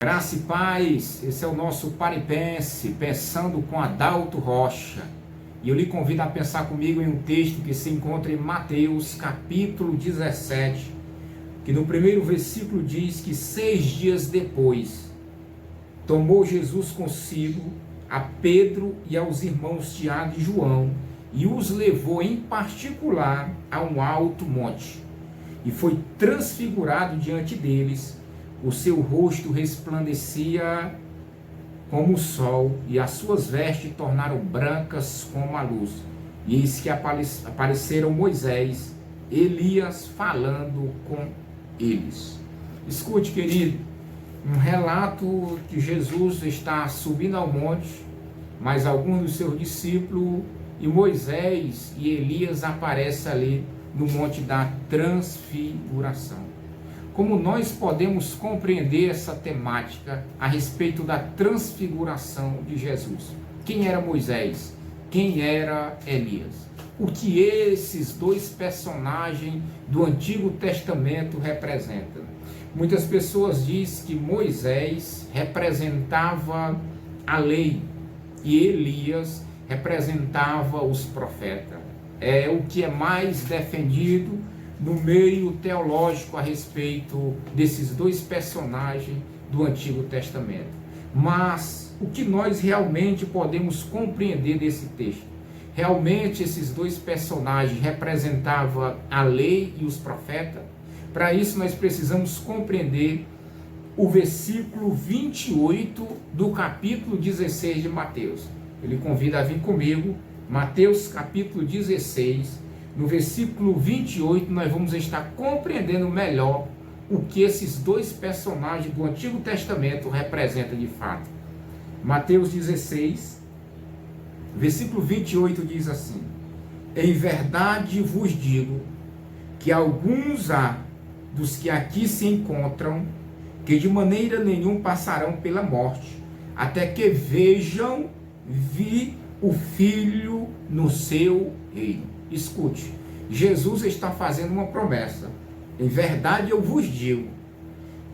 Graça e paz, esse é o nosso Pare e Pense, pensando com Adalto Rocha. E eu lhe convido a pensar comigo em um texto que se encontra em Mateus, capítulo 17, que no primeiro versículo diz que 6 dias depois, tomou Jesus consigo a Pedro e aos irmãos Tiago e João, e os levou em particular a um alto monte, e foi transfigurado diante deles. O seu rosto resplandecia como o sol, e as suas vestes tornaram brancas como a luz. E eis que apareceram Moisés, Elias falando com eles. Escute, querido, um relato que Jesus está subindo ao monte, mas alguns dos seus discípulos, e Moisés e Elias aparecem ali no monte da transfiguração. Como nós podemos compreender essa temática a respeito da transfiguração de Jesus? Quem era Moisés? Quem era Elias? O que esses dois personagens do Antigo Testamento representam? Muitas pessoas dizem que Moisés representava a lei e Elias representava os profetas. É o que é mais defendido no meio teológico a respeito desses dois personagens do Antigo Testamento. Mas o que nós realmente podemos compreender desse texto? Realmente esses dois personagens representavam a lei e os profetas? Para isso nós precisamos compreender o versículo 28 do capítulo 16 de Mateus. Ele convida a vir comigo, Mateus capítulo 16, no versículo 28, nós vamos estar compreendendo melhor o que esses dois personagens do Antigo Testamento representam de fato. Mateus 16, versículo 28 diz assim: em verdade vos digo que alguns há dos que aqui se encontram que de maneira nenhuma passarão pela morte, até que vejam vir o Filho no seu reino. Escute, Jesus está fazendo uma promessa. Em verdade eu vos digo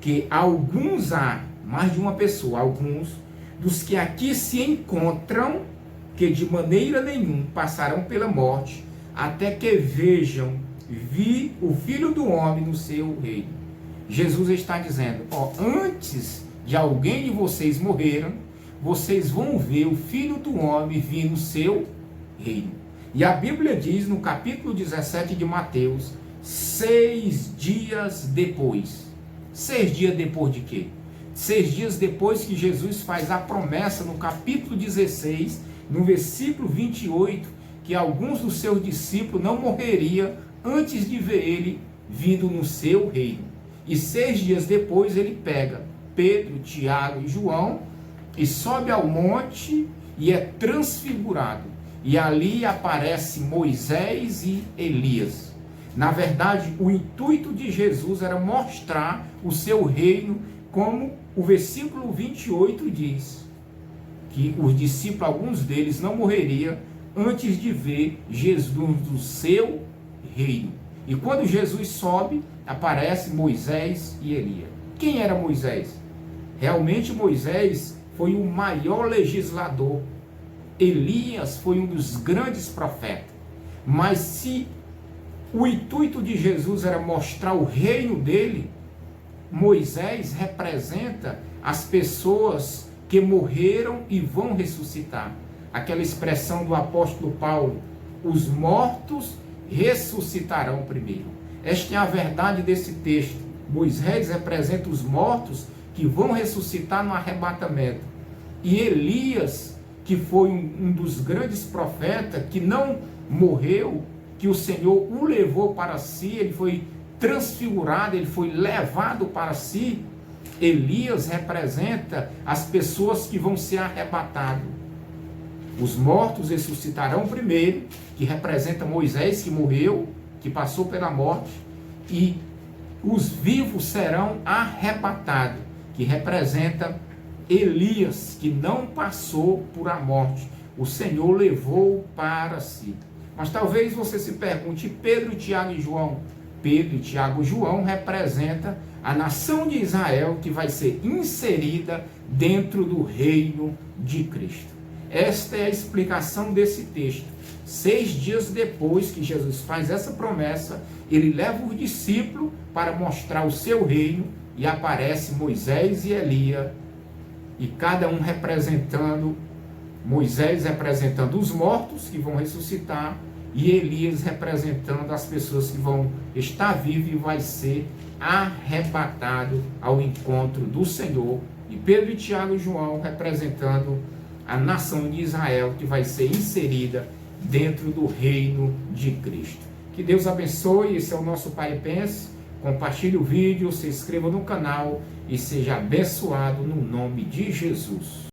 que alguns há, mais de uma pessoa, alguns dos que aqui se encontram que de maneira nenhuma passarão pela morte, até que vejam vir o Filho do Homem no seu reino. Jesus está dizendo, antes de alguém de vocês morrer, vocês vão ver o Filho do Homem vir no seu reino. E a Bíblia diz no capítulo 17 de Mateus, 6 dias depois. 6 dias depois de quê? 6 dias depois que Jesus faz a promessa no capítulo 16, no versículo 28, que alguns dos seus discípulos não morreriam antes de ver ele vindo no seu reino. E 6 dias depois ele pega Pedro, Tiago e João e sobe ao monte e é transfigurado. E ali aparece Moisés e Elias. Na verdade, o intuito de Jesus era mostrar o seu reino, como o versículo 28 diz, que os discípulos, alguns deles, não morreriam antes de ver Jesus do seu reino. E quando Jesus sobe, aparece Moisés e Elias. Quem era Moisés? Realmente Moisés foi o maior legislador. Elias foi um dos grandes profetas. Mas se o intuito de Jesus era mostrar o reino dele, Moisés representa as pessoas que morreram e vão ressuscitar. Aquela expressão do apóstolo Paulo, os mortos ressuscitarão primeiro. Esta é a verdade desse texto. Moisés representa os mortos que vão ressuscitar no arrebatamento. E Elias, que foi um dos grandes profetas, que não morreu, que o Senhor o levou para si, ele foi transfigurado, ele foi levado para si. Elias representa as pessoas que vão ser arrebatadas. Os mortos ressuscitarão primeiro, que representa Moisés, que morreu, que passou pela morte, e os vivos serão arrebatados, que representa Elias, que não passou por a morte, o Senhor levou para si. Mas talvez você se pergunte, Pedro, Tiago e João? Pedro, Tiago e João representam a nação de Israel que vai ser inserida dentro do reino de Cristo. Esta é a explicação desse texto. 6 dias depois que Jesus faz essa promessa, ele leva os discípulos para mostrar o seu reino e aparece Moisés e Elias, e cada um representando, Moisés representando os mortos que vão ressuscitar e Elias representando as pessoas que vão estar vivas e vai ser arrebatado ao encontro do Senhor, e Pedro e Tiago e João representando a nação de Israel que vai ser inserida dentro do reino de Cristo. Que Deus abençoe. Esse é o nosso Pai Pense. Compartilhe o vídeo, se inscreva no canal e seja abençoado no nome de Jesus.